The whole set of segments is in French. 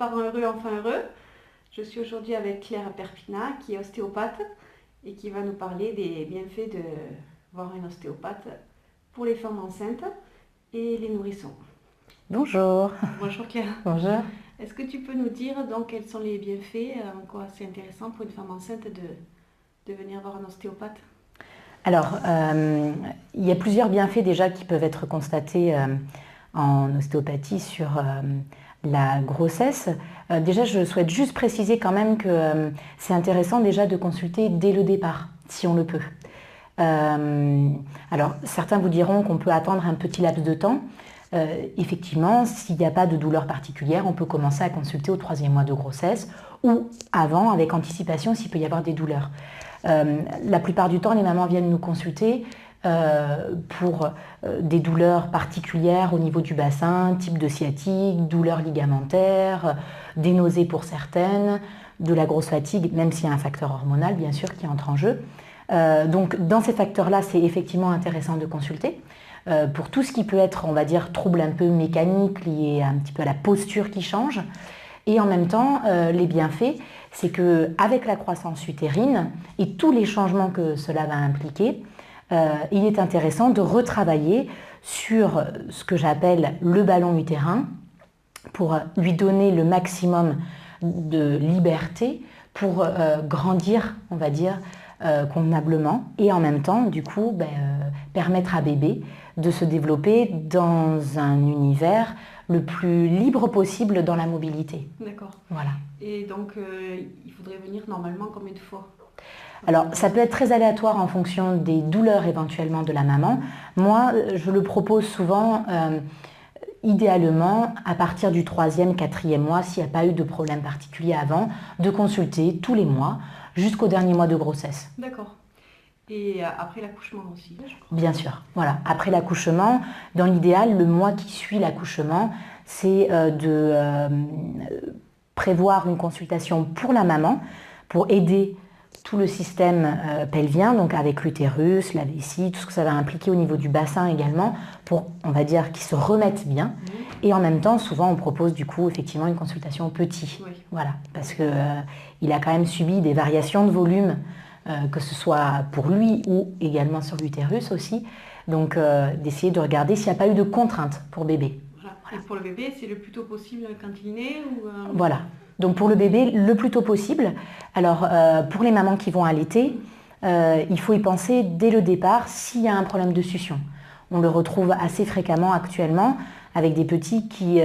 Parents heureux, enfants heureux. Je suis aujourd'hui avec Claire Perpina, qui est ostéopathe et qui va nous parler des bienfaits de voir un ostéopathe pour les femmes enceintes et les nourrissons. Bonjour. Bonjour Claire. Bonjour. Est-ce que tu peux nous dire donc quels sont les bienfaits, en quoi c'est intéressant pour une femme enceinte de venir voir un ostéopathe? Alors, il y a plusieurs bienfaits déjà qui peuvent être constatés en ostéopathie sur la grossesse. Déjà, je souhaite juste préciser quand même que c'est intéressant déjà de consulter dès le départ, si on le peut. Alors, certains vous diront qu'on peut attendre un petit laps de temps. Effectivement, s'il n'y a pas de douleur particulière, on peut commencer à consulter au 3e mois de grossesse ou avant, avec anticipation, s'il peut y avoir des douleurs. La plupart du temps, les mamans viennent nous consulter pour des douleurs particulières au niveau du bassin, type de sciatique, douleurs ligamentaires, des nausées pour certaines, de la grosse fatigue, même s'il y a un facteur hormonal, bien sûr, qui entre en jeu. Donc, dans ces facteurs-là, c'est effectivement intéressant de consulter. Pour tout ce qui peut être, on va dire, trouble un peu mécanique, lié un petit peu à la posture qui change. Et en même temps, les bienfaits, c'est qu'avec la croissance utérine et tous les changements que cela va impliquer, il est intéressant de retravailler sur ce que j'appelle le ballon utérin pour lui donner le maximum de liberté pour grandir, on va dire, convenablement et en même temps, du coup, permettre à bébé de se développer dans un univers le plus libre possible dans la mobilité. D'accord. Voilà. Et donc, il faudrait venir normalement combien de fois? Alors, ça peut être très aléatoire en fonction des douleurs éventuellement de la maman. Moi, je le propose souvent, idéalement, à partir du 3e, 4e mois, s'il n'y a pas eu de problème particulier avant, de consulter tous les mois jusqu'au dernier mois de grossesse. D'accord. Et après l'accouchement aussi, je crois. Bien sûr. Voilà. Après l'accouchement, dans l'idéal, le mois qui suit l'accouchement, c'est de prévoir une consultation pour la maman, pour aider tout le système pelvien, donc avec l'utérus, la vessie, tout ce que ça va impliquer au niveau du bassin également, pour, on va dire, qu'ils se remettent bien. Et en même temps, souvent, on propose du coup effectivement une consultation au petit. Oui. Voilà, parce que il a quand même subi des variations de volume, que ce soit pour lui ou également sur l'utérus aussi. Donc, d'essayer de regarder s'il n'y a pas eu de contrainte pour bébé. Voilà. Et pour le bébé, c'est le plus tôt possible quand il est né ou Voilà. Donc pour le bébé, le plus tôt possible. Alors pour les mamans qui vont allaiter, il faut y penser dès le départ s'il y a un problème de succion. On le retrouve assez fréquemment actuellement avec des petits qui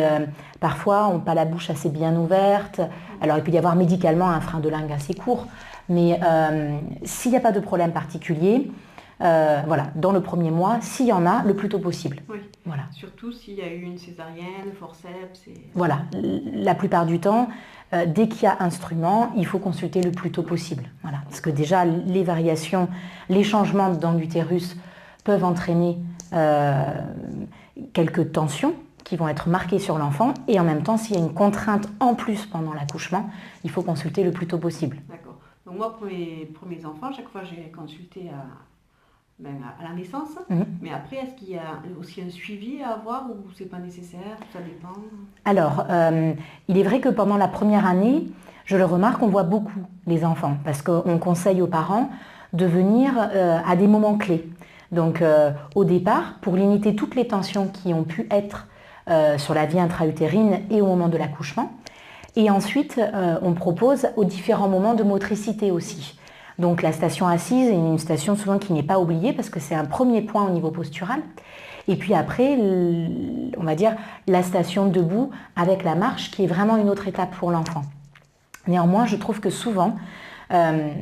parfois n'ont pas la bouche assez bien ouverte. Alors il peut y avoir médicalement un frein de langue assez court, mais s'il n'y a pas de problème particulier, voilà, dans le 1er mois, s'il y en a, le plus tôt possible. Oui. Voilà. Surtout s'il y a eu une césarienne, forceps. Voilà, la plupart du temps, dès qu'il y a instrument, il faut consulter le plus tôt possible. Voilà. Parce que déjà, les variations, les changements dans l'utérus peuvent entraîner quelques tensions qui vont être marquées sur l'enfant. Et en même temps, s'il y a une contrainte en plus pendant l'accouchement, il faut consulter le plus tôt possible. D'accord. Donc moi, pour mes premiers enfants, chaque fois j'ai consulté à la naissance. Mais après, est-ce qu'il y a aussi un suivi à avoir ou c'est pas nécessaire? Ça dépend. Alors, il est vrai que pendant la première année, je le remarque, on voit beaucoup les enfants parce qu'on conseille aux parents de venir à des moments clés. Donc, au départ, pour limiter toutes les tensions qui ont pu être sur la vie intra-utérine et au moment de l'accouchement. Et ensuite, on propose aux différents moments de motricité aussi. Donc la station assise est une station souvent qui n'est pas oubliée parce que c'est un premier point au niveau postural. Et puis après, on va dire la station debout avec la marche qui est vraiment une autre étape pour l'enfant. Néanmoins, je trouve que souvent,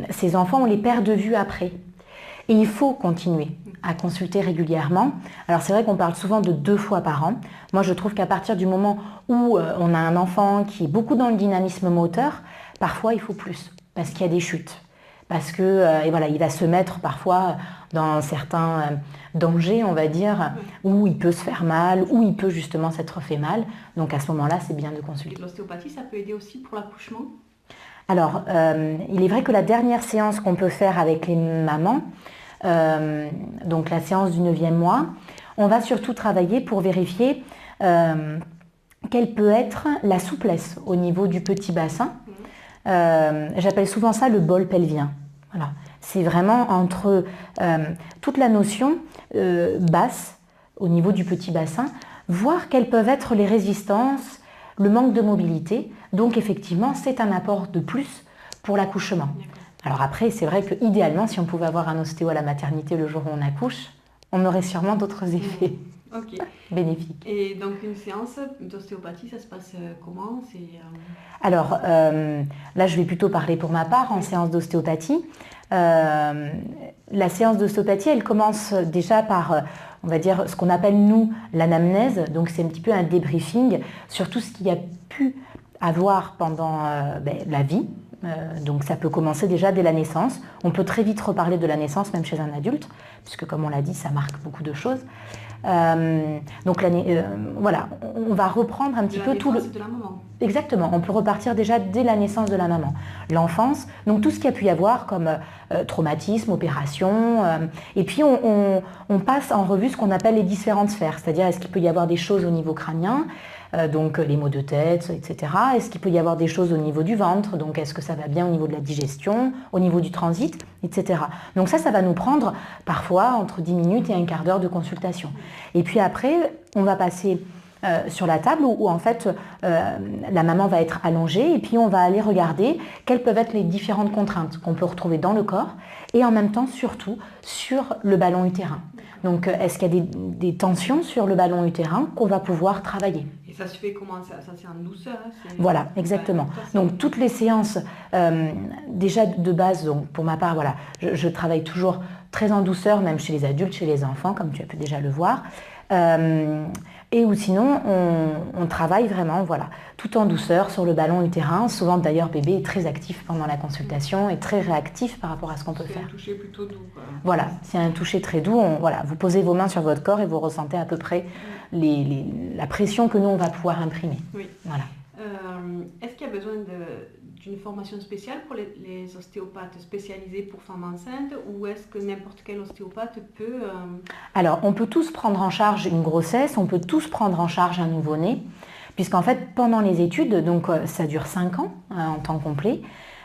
ces enfants, on les perd de vue après. Et il faut continuer à consulter régulièrement. Alors c'est vrai qu'on parle souvent de 2 fois par an. Moi, je trouve qu'à partir du moment où on a un enfant qui est beaucoup dans le dynamisme moteur, parfois il faut plus parce qu'il y a des chutes. Parce que et voilà, il va se mettre parfois dans certains dangers, on va dire, où il peut se faire mal, où il peut justement s'être fait mal. Donc à ce moment-là, c'est bien de consulter. Et l'ostéopathie, ça peut aider aussi pour l'accouchement? Alors, il est vrai que la dernière séance qu'on peut faire avec les mamans, donc la séance du 9e mois, on va surtout travailler pour vérifier quelle peut être la souplesse au niveau du petit bassin. J'appelle souvent ça le bol pelvien. Voilà. C'est vraiment entre toute la notion basse au niveau du petit bassin, voir quelles peuvent être les résistances, le manque de mobilité. Donc effectivement, c'est un apport de plus pour l'accouchement. Alors après, c'est vrai qu'idéalement, si on pouvait avoir un ostéo à la maternité le jour où on accouche, on aurait sûrement d'autres effets bénéfiques. Et donc une séance d'ostéopathie, ça se passe comment? Alors là, je vais plutôt parler pour ma part en séance d'ostéopathie. La séance d'ostéopathie, elle commence déjà par, on va dire, ce qu'on appelle nous l'anamnèse. Donc c'est un petit peu un débriefing sur tout ce qu'il y a pu avoir pendant la vie. Donc ça peut commencer déjà dès la naissance. On peut très vite reparler de la naissance, même chez un adulte, puisque comme on l'a dit, ça marque beaucoup de choses. Donc voilà, on va reprendre un petit peu tout le... de la maman. Exactement, on peut repartir déjà dès la naissance de la maman. L'enfance, donc tout ce qu'il y a pu y avoir comme traumatisme, opération, et puis on passe en revue ce qu'on appelle les différentes sphères, c'est-à-dire est-ce qu'il peut y avoir des choses au niveau crânien, donc les maux de tête, etc. Est-ce qu'il peut y avoir des choses au niveau du ventre, donc est-ce que ça va bien au niveau de la digestion, au niveau du transit, etc. Donc ça va nous prendre parfois entre 10 minutes et un quart d'heure de consultation. Et puis après, on va passer sur la table où en fait la maman va être allongée et puis on va aller regarder quelles peuvent être les différentes contraintes qu'on peut retrouver dans le corps et en même temps surtout sur le ballon utérin. Donc est-ce qu'il y a des tensions sur le ballon utérin qu'on va pouvoir travailler? Et ça se fait comment? Ça c'est en douceur? Voilà, exactement. Donc toutes les séances, déjà de base, donc, pour ma part, voilà, je travaille toujours très en douceur, même chez les adultes, chez les enfants, comme tu as pu déjà le voir. Et ou sinon, on travaille vraiment, voilà, tout en douceur sur le ballon utérin. Souvent, d'ailleurs, bébé est très actif pendant la consultation et très réactif par rapport à ce qu'on peut faire. C'est un toucher plutôt doux, quoi. Voilà, c'est un toucher très doux. Voilà, vous posez vos mains sur votre corps et vous ressentez à peu près la pression que nous, on va pouvoir imprimer. Oui. Voilà. Est-ce qu'il y a besoin d'une formation spéciale pour les ostéopathes spécialisés pour femmes enceintes ou est-ce que n'importe quel ostéopathe peut... Alors, on peut tous prendre en charge une grossesse, on peut tous prendre en charge un nouveau-né, puisqu'en fait, pendant les études, donc ça dure 5 ans en temps complet,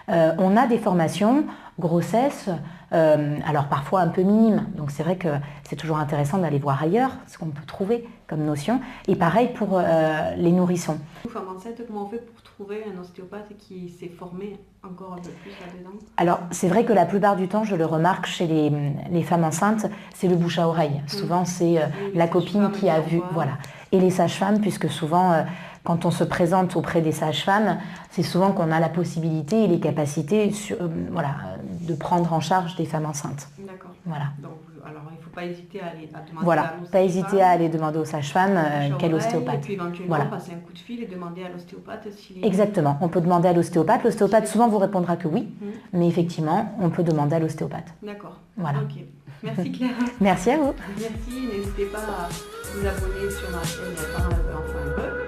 on a des formations grossesse, alors parfois un peu minimes. Donc c'est vrai que c'est toujours intéressant d'aller voir ailleurs ce qu'on peut trouver comme notion. Et pareil pour les nourrissons. Femmes enceintes, comment on fait pour trouver un ostéopathe qui s'est formé encore un peu plus là-dedans? Alors c'est vrai que la plupart du temps, je le remarque chez les femmes enceintes, c'est le bouche à oreille. Souvent c'est la copine qui a vu, voilà. Et les sages-femmes, puisque souvent... quand on se présente auprès des sages-femmes, c'est souvent qu'on a la possibilité et les capacités de prendre en charge des femmes enceintes. D'accord. Voilà. Donc, alors, il ne faut pas hésiter à demander voilà, à l'ostéopathe. Pas hésiter à aller demander aux sages-femmes quel ostéopathe. Et puis éventuellement passer un coup de fil et demander à l'ostéopathe s'il est... Exactement, on peut demander à l'ostéopathe. L'ostéopathe souvent vous répondra que oui, mais effectivement, on peut demander à l'ostéopathe. D'accord. Voilà. Ok. Merci Claire. Merci à vous. Merci, n'hésitez pas à vous abonner sur ma chaîne Parle un peu, enfin un peu.